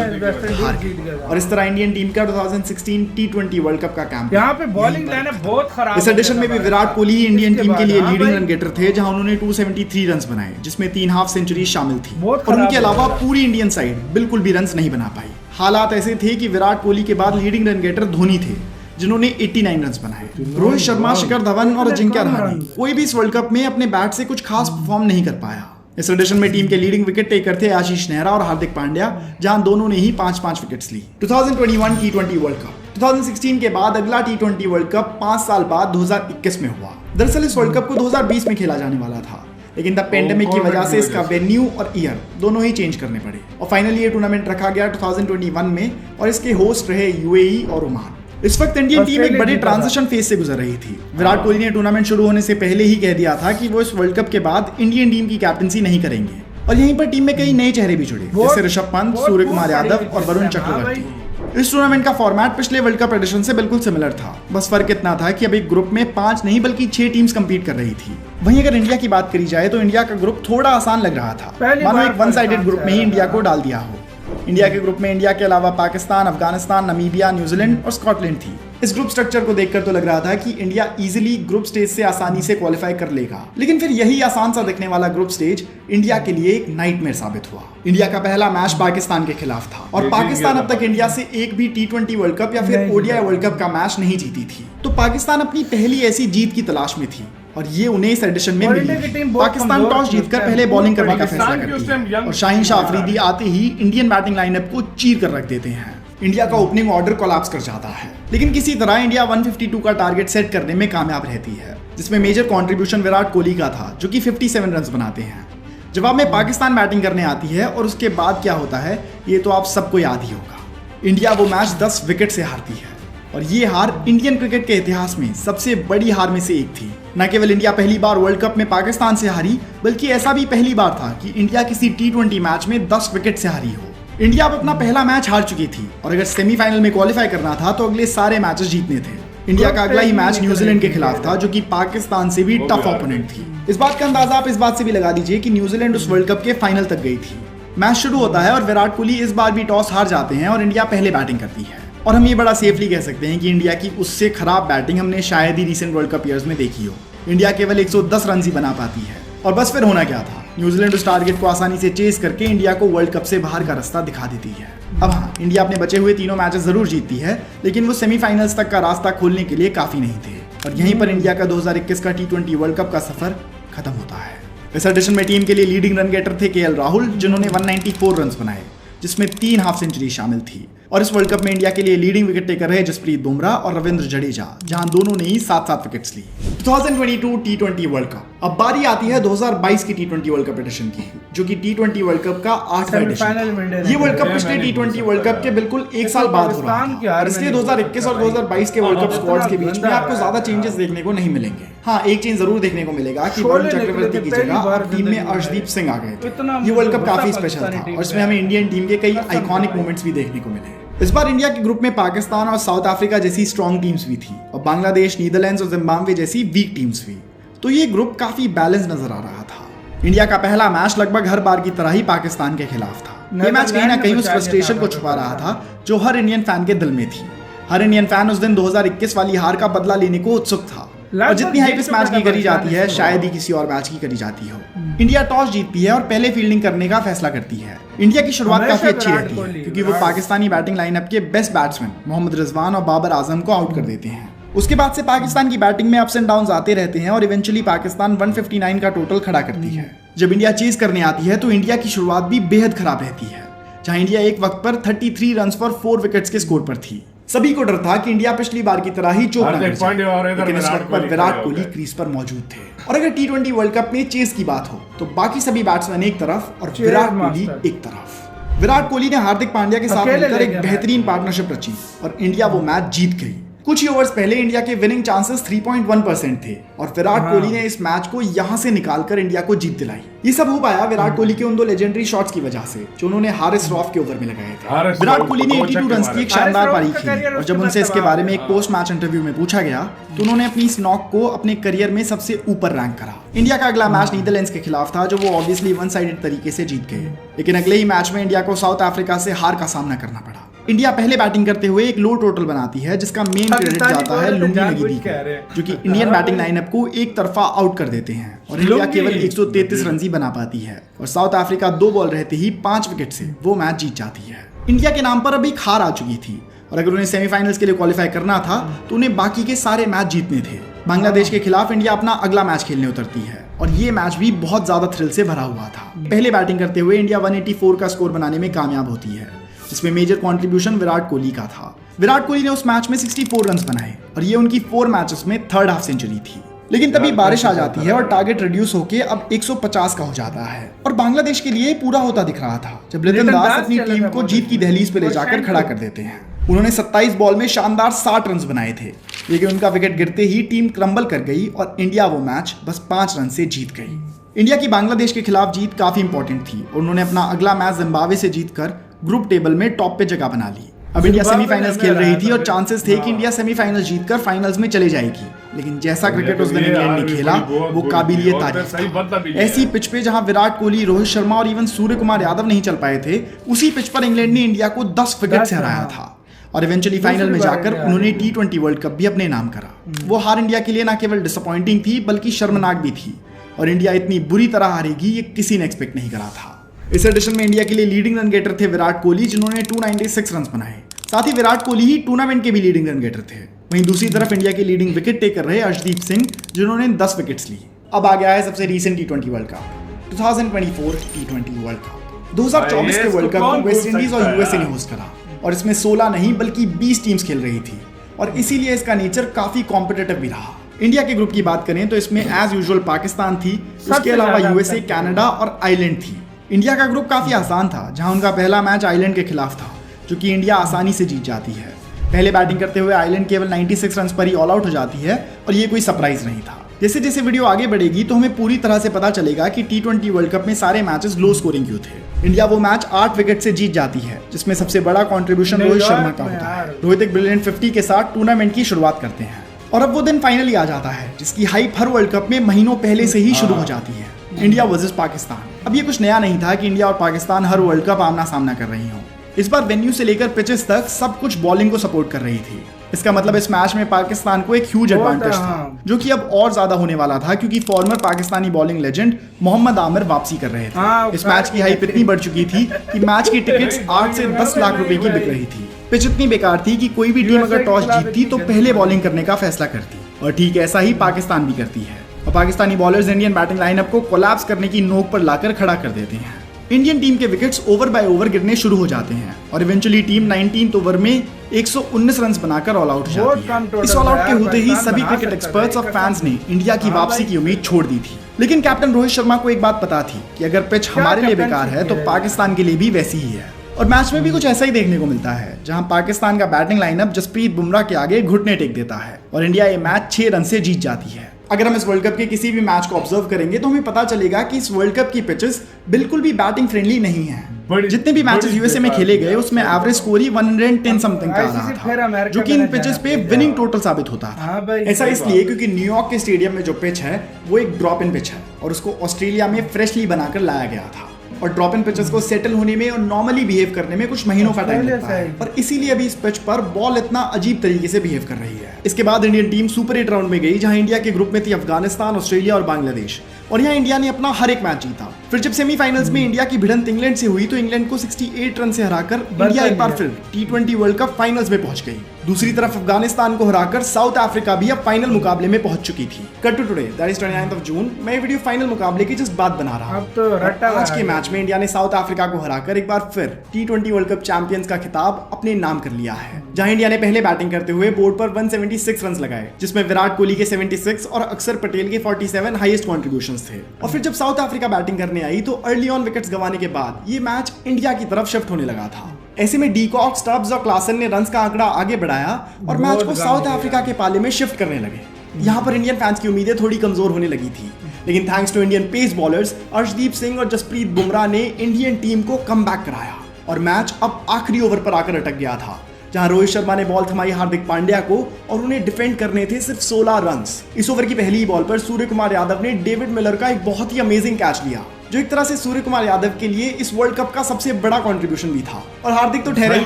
हार गई। और इस तरह इंडियन टीम का 2016 T20 वर्ल्ड कप का कैंप यहाँ पे बॉलिंग लाइनअप बहुत खराब। इस एडिशन में भी विराट कोहली इंडियन टीम के लिए लीडिंग रन गेटर थे, जहां उन्होंने 273 रन्स बनाए, जिसमें 3 हाफ सेंचुरी शामिल थी। और उनके अलावा पूरी इंडियन साइड बिल्कुल भी रन्स नहीं बना पाई। हालात ऐसे थे कि विराट कोहली के बाद लीडिंग रन गेटर धोनी थे, जिन्होंने 89 रन्स बनाए। रोहित शर्मा, शिखर धवन और अजिंक्य रहाणे कोई भी इस वर्ल्ड कप में अपने बैट से कुछ खास परफॉर्म नहीं कर पाया। इस एडिशन में टीम के लीडिंग विकेट टेकर थे आशीष नेहरा और हार्दिक पांड्या, जहां दोनों ने ही 5-5 विकेट्स ली। 2021 T20 वर्ल्ड कप 2016 के बाद अगला T20 वर्ल्ड कप 5 साल बाद 2021 में हुआ। दरअसल इस वर्ल्ड कप को 2020 में खेला जाने वाला था, लेकिन द पेंडेमिक की वजह से इसका वेन्यू और ईयर दोनों ही चेंज करने पड़े और फाइनली ये टूर्नामेंट रखा गया 2021 में, और इसके होस्ट रहे UAE और ओमान। इस वक्त इंडियन टीम एक बड़े ट्रांजिशन फेज से गुजर रही थी। विराट कोहली ने टूर्नामेंट शुरू होने से पहले ही कह दिया था कि वो इस वर्ल्ड कप के बाद इंडियन टीम की कैप्टनसी नहीं करेंगे, और यहीं पर टीम में कई नए चेहरे भी जुड़े, जैसे ऋषभ पंत, सूर्य कुमार यादव और वरुण चक्रवर्ती। इस टूर्नामेंट का फॉर्मेट पिछले वर्ल्ड कप एडिशन से बिल्कुल सिमिलर था, बस फर्क इतना था कि अब एक ग्रुप में 5 नहीं बल्कि 6 टीम्स कंपीट कर रही थी। वहीं अगर इंडिया की बात करी जाए तो इंडिया का ग्रुप थोड़ा आसान लग रहा था, मानो एक वन साइडेड ग्रुप में ही इंडिया को डाल दिया हो। इंडिया के ग्रुप में इंडिया के अलावा पाकिस्तान, अफगानिस्तान, नामीबिया, न्यूजीलैंड और स्कॉटलैंड थी। इस ग्रुप स्ट्रक्चर को देखकर तो लग रहा था कि इंडिया इजीली ग्रुप स्टेज से आसानी से क्वालिफाई कर लेगा, लेकिन फिर यही आसान सा दिखने वाला ग्रुप स्टेज इंडिया के लिए एक नाइटमेयर साबित हुआ। इंडिया का पहला मैच पाकिस्तान के खिलाफ था और पाकिस्तान अब तक इंडिया से एक भी T20 वर्ल्ड कप या फिर ODI वर्ल्ड कप का मैच नहीं जीती थी, तो पाकिस्तान अपनी पहली ऐसी जीत की तलाश में थी और ये उन्हें इस एडिशन में मिली। पाकिस्तान टॉस जीतकर पहले बॉलिंग करने का फैसला करती है और शाहीन शाह अफरीदी आते ही इंडियन बैटिंग लाइनअप को चीर कर रख देते हैं। इंडिया का ओपनिंग ऑर्डर कोलैप्स कर जाता है, लेकिन किसी तरह इंडिया 152 का टारगेट सेट करने में कामयाब रहती है, जिसमें मेजर कंट्रीब्यूशन विराट कोहली का था, जो कि 57 रन्स बनाते हैं। जवाब में पाकिस्तान बैटिंग करने आती है और उसके बाद क्या होता है ये तो आप सबको याद ही होगा। इंडिया वो मैच 10 विकेट से हारती है और ये हार इंडियन क्रिकेट के इतिहास में सबसे बड़ी हार में से एक थी। न केवल इंडिया पहली बार वर्ल्ड कप में पाकिस्तान से हारी, बल्कि ऐसा भी पहली बार था कि इंडिया किसी T20 मैच में 10 विकेट से हारी हो। इंडिया अब अपना पहला मैच हार चुकी थी और अगर सेमीफाइनल में क्वालिफाई करना था तो अगले सारे मैचेस जीतने थे। इंडिया का अगला ही मैच न्यूजीलैंड के खिलाफ था, जो कि पाकिस्तान से भी टफ ओपोनेंट थी। इस बात का अंदाजा आप इस बात से भी लगा लीजिए कि न्यूजीलैंड उस वर्ल्ड कप के फाइनल तक गई थी। मैच शुरू होता है और विराट कोहली इस बार भी टॉस हार जाते हैं और इंडिया पहले बैटिंग करती है, और हम ये बड़ा सेफली कह सकते हैं कि इंडिया की उससे खराब बैटिंग हमने शायद ही रीसेंट वर्ल्ड कप ईयर्स में देखी हो। इंडिया केवल 110 रन ही बना पाती है और बस फिर होना क्या था, न्यूजीलैंड उस टारगेट को आसानी से चेस करके इंडिया को वर्ल्ड कप से बाहर का रास्ता दिखा देती है। अब हाँ, इंडिया अपने बचे हुए तीनों मैचेस जरूर जीतती है, लेकिन वो सेमीफाइनल्स तक का रास्ता खोलने के लिए काफी नहीं थे, और यहीं पर इंडिया का 2021 का T20 वर्ल्ड कप का सफर खत्म होता है। इस एडिशन में टीम के लिए लीडिंग रन गेटर थे KL राहुल, जिन्होंने 194 रन बनाए, जिसमें 3 हाफ सेंचुरी शामिल थी। और इस वर्ल्ड कप में इंडिया के लिए लीडिंग विकेट टेकर रहे जसप्रीत बुमराह और रविंद्र जडेजा, जहां दोनों ने ही 7-7 विकेट्स ली। 2022 टी20 वर्ल्ड कप। अब बारी आती है 2022 की टी20 वर्ल्ड कप एडिशन की, जो कि टी20 वर्ल्ड कप का 8वां एडिशन। ये वर्ल्ड कप पिछले टी20 वर्ल्ड कप के बिल्कुल एक साल बाद हो रहा है, और इसलिए 2021 और 2022 के वर्ल्ड कप स्क्वाड्स के बीच में आपको ज्यादा चेंजेस देखने को नहीं मिलेंगे। हाँ, एक चीज जरूर देखने को मिलेगा कि वरुण चक्रवर्ती की जगह अब टीम में अर्शदीप सिंह आ गए थे। ये वर्ल्ड कप काफी स्पेशल था और इसमें हमें इंडियन टीम के कई आइकॉनिक मोमेंट्स भी देखने को मिले। इस बार इंडिया के ग्रुप में पाकिस्तान और साउथ अफ्रीका जैसी स्ट्रॉन्ग टीम्स भी थी और बांग्लादेश, नीदरलैंड्स और जिम्बाब्वे जैसी वीक टीम्स भी। तो ये ग्रुप काफी बैलेंस नजर आ रहा था। इंडिया का पहला मैच लगभग हर बार की तरह ही पाकिस्तान के खिलाफ था। ये मैच कहीं ना कहीं उस फ्रस्ट्रेशन को छुपा रहा था जो हर इंडियन फैन के दिल में थी। हर इंडियन फैन उस दिन 2021 वाली हार का बदला लेने को उत्सुक था, और जितनी हाइप इस मैच की करी जाती है शायद ही किसी और मैच की करी जाती हो। इंडिया टॉस जीतती है और पहले फील्डिंग करने का फैसला करती है। इंडिया की शुरुआत काफी अच्छी रहती है क्योंकि वो पाकिस्तानी बैटिंग लाइनअप के बेस्ट बैट्समैन मोहम्मद रिजवान और बाबर आजम को आउट कर देते हैं। उसके बाद से पाकिस्तान की बैटिंग में अप्स एंड डाउन्स आते रहते हैं और इवेंचुअली पाकिस्तान 159 का टोटल खड़ा करती है। जब इंडिया चेज करने आती है तो इंडिया की शुरुआत भी बेहद खराब रहती है, जहां इंडिया एक वक्त पर 33 रन्स पर 4 विकेट्स के स्कोर पर थी। सभी को डर था कि इंडिया पिछली बार की तरह ही चोक ना कर जाए, लेकिन इस वक्त पर विराट कोहली क्रीज पर मौजूद थे। और अगर टी20 वर्ल्ड कप में चेस की बात हो तो बाकी सभी बैट्समैन एक तरफ और विराट कोहली एक तरफ। विराट कोहली ने हार्दिक पांड्या के साथ मिलकर एक बेहतरीन पार्टनरशिप रची और इंडिया वो मैच जीत गई। कुछ ही ओवर्स पहले इंडिया के विनिंग चांसेस 3.1% थे और विराट कोहली ने इस मैच को यहां से निकालकर इंडिया को जीत दिलाई। ये सब हो पाया विराट कोहली के उन 2 लेजेंडरी शॉट्स की वजह से जो उन्होंने हारिस रॉफ के ओवर में लगाए थे। विराट कोहली ने 82 रन्स की एक शानदार पारी खेली और जब उनसे इसके बारे में एक पोस्ट मैच इंटरव्यू में पूछा गया तो उन्होंने अपनी इस नॉक को अपने करियर में सबसे ऊपर रैंक करा। इंडिया का अगला मैच नीदरलैंड्स के खिलाफ था, जो वो ऑब्वियसली वन साइडेड तरीके से जीत गए, लेकिन अगले ही मैच में इंडिया को साउथ अफ्रीका से हार का सामना करना पड़ा। इंडिया पहले बैटिंग करते हुए एक लो टोटल बनाती है, जिसका मेन क्रेडिट जाता है लुंगी नगीदी को, जो कि इंडियन बैटिंग लाइनअप को एक तरफा आउट कर देते हैं और इंडिया केवल 133 रन ही बना पाती है और साउथ अफ्रीका 2 बॉल रहते ही 5 विकेट से वो मैच जीत जाती है। इंडिया के नाम पर अब एक हार आ चुकी थी और अगर उन्हें सेमीफाइनल्स के लिए क्वालिफाई करना था तो उन्हें बाकी के सारे मैच जीतने थे। बांग्लादेश के खिलाफ इंडिया अपना अगला मैच खेलने उतरती है और ये मैच भी बहुत ज्यादा थ्रिल से भरा हुआ था। पहले बैटिंग करते हुए इंडिया 184 का स्कोर बनाने में कामयाब होती है, जिसमें मेजर कंट्रीब्यूशन विराट कोहली का था। विराट कोहली ने उस मैच में 64 रन्स बनाए और ये उनकी 4 मैचेस में 3rd हाफ सेंचुरी थी। लेकिन तभी बारिश आ जाती है और टारगेट रिड्यूस होकर अब 150 का हो जाता है और बांग्लादेश के लिए पूरा होता दिख रहा था जब लिटन दास अपनी टीम को जीत की दहलीज पे ले जाकर खड़ा कर देते हैं। उन्होंने 27 बॉल में शानदार 60 रन्स बनाए थे, लेकिन उनका विकेट गिरते ही टीम क्रम्बल कर गई और इंडिया वो मैच बस 5 रन से जीत गई। इंडिया की बांग्लादेश के खिलाफ जीत काफी इंपॉर्टेंट थी और उन्होंने अपना अगला मैच जिम्बाब्वे से जीतकर ग्रुप टेबल में टॉप पे जगह बना ली। अब इंडिया सेमीफाइनल्स खेल रही थी और चांसेस थे कि इंडिया सेमीफाइनल्स जीतकर फाइनल्स में चले जाएगी, लेकिन जैसा क्रिकेट उस दिन इंग्लैंड ने खेला वो काबिलिए तारीफ था। ऐसी पिच पे जहां विराट कोहली, रोहित शर्मा और इवन सूर्य कुमार यादव नहीं चल पाए थे, उसी पिच पर इंग्लैंड ने इंडिया को 10 विकेट से हराया था और इवेंचुअली फाइनल में जाकर उन्होंने टी20 वर्ल्ड कप भी अपने नाम करा। वो हार इंडिया के लिए न केवल डिसअपॉइंटिंग थी बल्कि शर्मनाक भी थी और इंडिया इतनी बुरी तरह हारेगी ये किसी ने एक्सपेक्ट नहीं करा था। इस एडिशन में इंडिया के लिए लीडिंग रन गेटर थे विराट कोहली, जिन्होंने 296 रन बनाए। साथ ही विराट कोहली ही टूर्नामेंट के भी लीडिंग रन गेटर थे। वहीं दूसरी तरफ इंडिया के लीडिंग विकेट टेकर रहे अर्शदीप सिंह, जिन्होंने 10 विकेट्स ली। अब आ गया है सबसे रीसेंट टी20 वर्ल्ड कप, 2024 टी20 वर्ल्ड कप। 2024 के वर्ल्ड कप को वेस्ट इंडीज और यूएसए ने होस्ट करा और इसमें 16 नहीं बल्कि 20 टीम्स खेल रही थी और इसीलिए इसका नेचर काफी कॉम्पिटिटिव भी रहा। इंडिया के ग्रुप की बात करें तो इसमें एज यूजुअल पाकिस्तान थी, उसके अलावा यूएसए, कनाडा और आइलैंड थी। इंडिया का ग्रुप काफी आसान था, जहां उनका पहला मैच आइलैंड के खिलाफ था, जो कि इंडिया आसानी से जीत जाती है। पहले बैटिंग करते हुए आइलैंड केवल 96 रन पर ही ऑल आउट हो जाती है और ये कोई सरप्राइज नहीं था। जैसे जैसे वीडियो आगे बढ़ेगी तो हमें पूरी तरह से पता चलेगा कि टी20 वर्ल्ड कप में सारे मैचेस लो स्कोरिंग क्यों थे। इंडिया वो मैच 8 विकेट से जीत जाती है, जिसमें सबसे बड़ा कंट्रीब्यूशन रोहित शर्मा का होता है। रोहित एक ब्रिलियंट 50 के साथ टूर्नामेंट की शुरुआत करते हैं और अब वो दिन फाइनली आ जाता है, जिसकी हाइप हर वर्ल्ड कप में महीनों पहले से ही शुरू हो जाती है। India versus Pakistan. अब ये कुछ नया नहीं था कि इंडिया और पाकिस्तान हर वर्ल्ड कप आमना सामना कर रही हों। इस बार वेन्यू से लेकर पिचेस तक सब कुछ बॉलिंग को सपोर्ट कर रही थी। इसका मतलब इस मैच में पाकिस्तान को एक ह्यूज एडवांटेज था, जो कि अब और ज्यादा होने वाला था क्योंकि former Pakistani bowling legend Mohammad Aamir वापसी कर रहे थे। इस मैच की हाइप इतनी बढ़ चुकी थी कि मैच की टिकट्स 8 से 10 लाख रुपए की बिक रही थी। पिच इतनी बेकार थी कि कोई भी टीम अगर टॉस जीतती तो पहले बॉलिंग करने का फैसला करती और ठीक ऐसा ही पाकिस्तान भी करती है और Pakistani bowlers Indian batting lineup को कोलैप्स करने की नोक पर लाकर खड़ा कर देते हैं। इंडियन टीम के विकेट्स ओवर बाय ओवर गिरने शुरू हो जाते हैं और इवेंचुअली टीम 19th ओवर में 119 रन बनाकर ऑल आउट हो जाती है। इस ऑल आउट के होते ही सभी क्रिकेट एक्सपर्ट्स और फैंस ने इंडिया की वापसी की उम्मीद छोड़ दी थी। लेकिन कैप्टन रोहित शर्मा को एक बात पता थी कि अगर पिच हमारे लिए बेकार है तो पाकिस्तान के लिए भी वैसी ही है। और मैच में भी कुछ ऐसा ही देखने को मिलता है, जहां पाकिस्तान का बैटिंग लाइनअप जसप्रीत बुमराह के आगे घुटने टेक देता है और इंडिया ये मैच 6 रन से जीत जाती है। अगर हम इस वर्ल्ड कप के किसी भी मैच को ऑब्जर्व करेंगे तो हमें पता चलेगा कि इस वर्ल्ड कप की पिचेस बिल्कुल भी बैटिंग फ्रेंडली नहीं है। जितने भी मैचेस यूएसए में खेले गए उसमें एवरेज स्कोर ही 110 समथिंग का रहा था, जो कि इन पिचेस पे विनिंग टोटल साबित होता था। ऐसा इसलिए क्योंकि न्यूयॉर्क के स्टेडियम में जो पिच है वो एक ड्रॉप इन पिच है और उसको ऑस्ट्रेलिया में फ्रेशली बनाकर लाया गया था। और ड्रॉप इन पिचेस को सेटल होने में और नॉर्मली बिहेव करने में कुछ महीनों का टाइम लगता है, और इसीलिए अभी इस पिच पर बॉल इतना अजीब तरीके से बिहेव कर रही है। इसके बाद इंडियन टीम सुपर 8 राउंड में गई, जहां इंडिया के ग्रुप में थी अफगानिस्तान, ऑस्ट्रेलिया और बांग्लादेश, और यहाँ इंडिया ने अपना हर एक मैच जीता। फिर जब सेमीफाइनल्स में इंडिया की भिड़ंत इंग्लैंड से हुई तो इंग्लैंड को 68 रन से हराकर इंडिया एक बार फिर T20 वर्ल्ड कप फाइनल्स में पहुंच गई। दूसरी तरफ अफगानिस्तान को हराकर साउथ अफ्रीका भी अब फाइनल मुकाबले में पहुंच चुकी थी। Cut to today, that is 29th June, मैं ये वीडियो फाइनल मुकाबले की जस्ट बात बना रहा हूं। आज के मैच में इंडिया ने साउथ अफ्रीका को हराकर एक बार फिर T20 वर्ल्ड कप चैंपियंस का खिताब अपने नाम कर लिया है। जहां इंडिया ने पहले बैटिंग करते हुए बोर्ड पर 176 रन लगाए, जिसमें विराट कोहली के 76 और अक्षर पटेल के 47 हाईएस्ट कॉन्ट्रीब्यूशंस थे। और फिर जब साउथ अफ्रीका बैटिंग करने आई तो अर्ली ऑन विकेट्स गंवाने के बाद ये मैच इंडिया की तरफ शिफ्ट होने लगा था। ऐसे में डीकॉक, स्टब्स और क्लासन ने रन्स का आंकड़ा आगे बढ़ाया और मैच को साउथ अफ्रीका के पाले में शिफ्ट करने लगे। यहाँ पर इंडियन फैंस की उम्मीदें थोड़ी कमजोर होने लगी थी, लेकिन thanks to Indian pace bowlers Arshdeep Singh और जसप्रीत बुमराह ने इंडियन टीम को कमबैक कराया और मैच अब आखिरी ओवर पर आकर अटक गया था, जहां रोहित शर्मा ने बॉल थमाई हार्दिक पांड्या को और उन्हें डिफेंड करने थे सिर्फ 16 रन्स। इस ओवर की पहली बॉल पर सूर्य कुमार यादव ने डेविड मिलर का एक बहुत ही अमेजिंग कैच लिया, जो एक तरह से सूर्य कुमार यादव के लिए इस वर्ल्ड कप का सबसे बड़ा कंट्रीब्यूशन भी था। और हार्दिक तो ठहरे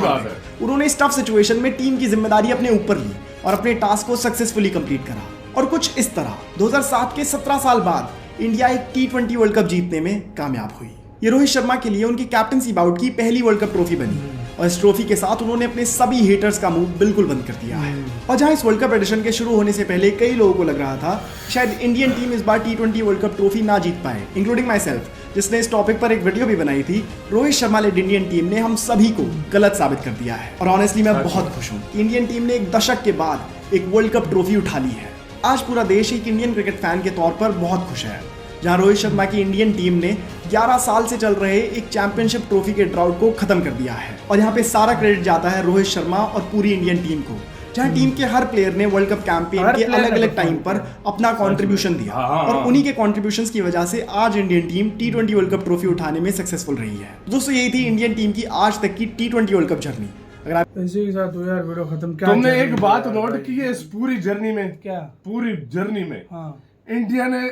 उन्होंने इस टफ सिचुएशन में टीम की जिम्मेदारी अपने ऊपर ली और अपने टास्क को सक्सेसफुली कंप्लीट करा। और कुछ इस तरह 2007 के 17 साल बाद इंडिया एक T20 वर्ल्ड कप जीतने में कामयाब हुई। ये रोहित शर्मा के लिए उनकी कैप्टनसी बाउट की पहली वर्ल्ड कप ट्रॉफी बनी और इस ट्रॉफी के साथ उन्होंने अपने सभी हेटर्स का मुंह बिल्कुल बंद कर दिया है। और जहां इस वर्ल्ड कप एडिशन के शुरू होने से पहले कई लोगों को लग रहा था शायद इंडियन टीम इस बार T20 वर्ल्ड कप ट्रॉफी ना जीत पाए, इंक्लूडिंग माई सेल्फ, जिसने इस टॉपिक पर एक वीडियो भी बनाई थी, Rohit Sharma led Indian team ने हम सभी को गलत साबित कर दिया है। और ऑनेस्टली मैं बहुत खुश हूँ कि इंडियन टीम ने एक दशक के बाद एक वर्ल्ड कप ट्रॉफी उठा ली है। आज पूरा देश एक इंडियन क्रिकेट फैन के तौर पर बहुत खुश है, जहां रोहित शर्मा की इंडियन टीम ने 11 साल से चल रहे एक चैंपियनशिप ट्रॉफी के ड्राउट को खत्म कर दिया है। और यहाँ पे सारा क्रेडिट जाता है रोहित शर्मा और पूरी इंडियन टीम को, जहां टीम के हर प्लेयर ने वर्ल्ड कप कैंपेन के अलग अलग टाइम पर अपना कंट्रीब्यूशन दिया और उन्हीं के कंट्रीब्यूशंस की वजह से आज Indian team T20 world cup trophy उठाने में सक्सेसफुल रही है। दोस्तों यही थी इंडियन टीम की आज तक की T20 वर्ल्ड कप जर्नी। अगर आप इसी के साथ यार वीडियो खत्म। क्या तुमने एक बात नोट की है इस पूरी जर्नी में? क्या पूरी जर्नी में हाँ। इंडिया ने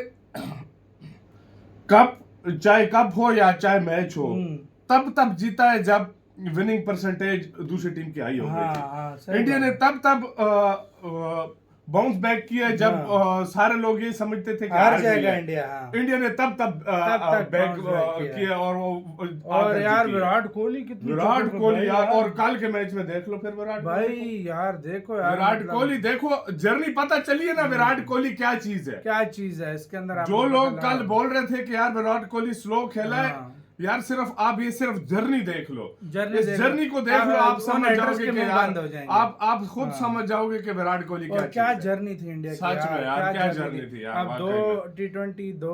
कप, चाहे कप हो या चाहे मैच हो, तब जीता है जब विनिंग परसेंटेज दूसरी टीम की आई हो गई। इंडिया ने तब बाउंस बैक किया जब सारे लोग ये समझते थे कि हार जाएगा इंडिया। इंडिया ने तब बैक किया और यार विराट कोहली यार, और कल के मैच में देख लो फिर विराट भाई यार, देखो यार विराट कोहली, देखो जर्नी पता चली है ना विराट कोहली क्या चीज है इसके अंदर। जो लोग कल बोल रहे थे कि यार विराट कोहली स्लो खेला है, यार सिर्फ आप ये सिर्फ जर्नी देख लो, इस जर्नी को देख लो, आप समझ जाओगे कि आप खुद समझ जाओगे कि विराट कोहली क्या जर्नी थी इंडिया की। सच में यार क्या जर्नी थी यार। अब 2 T20, 2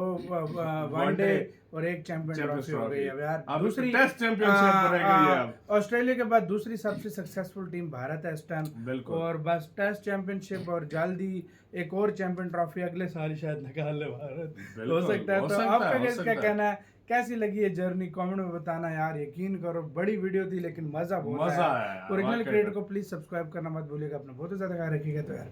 वनडे और एक चैंपियन ट्रॉफी हो गई। अब यार दूसरी टेस्ट चैंपियनशिप रह गई है। ऑस्ट्रेलिया के बाद दूसरी सबसे सक्सेसफुल टीम भारत है इस टाइम, और बस टेस्ट चैंपियनशिप और जल्दी एक और चैंपियन ट्रॉफी अगले साल शायद निकाल ले भारत, हो सकता है। तो आपका क्या कहना है, कैसी लगी ये जर्नी, कमेंट में बताना यार। यकीन करो बड़ी वीडियो थी लेकिन मजा बहुत आया। ओरिजिनल क्रिएटर को प्लीज सब्सक्राइब करना मत भूलिएगा। अपना बहुत ज्यादा ख्याल रखिएगा। तो यार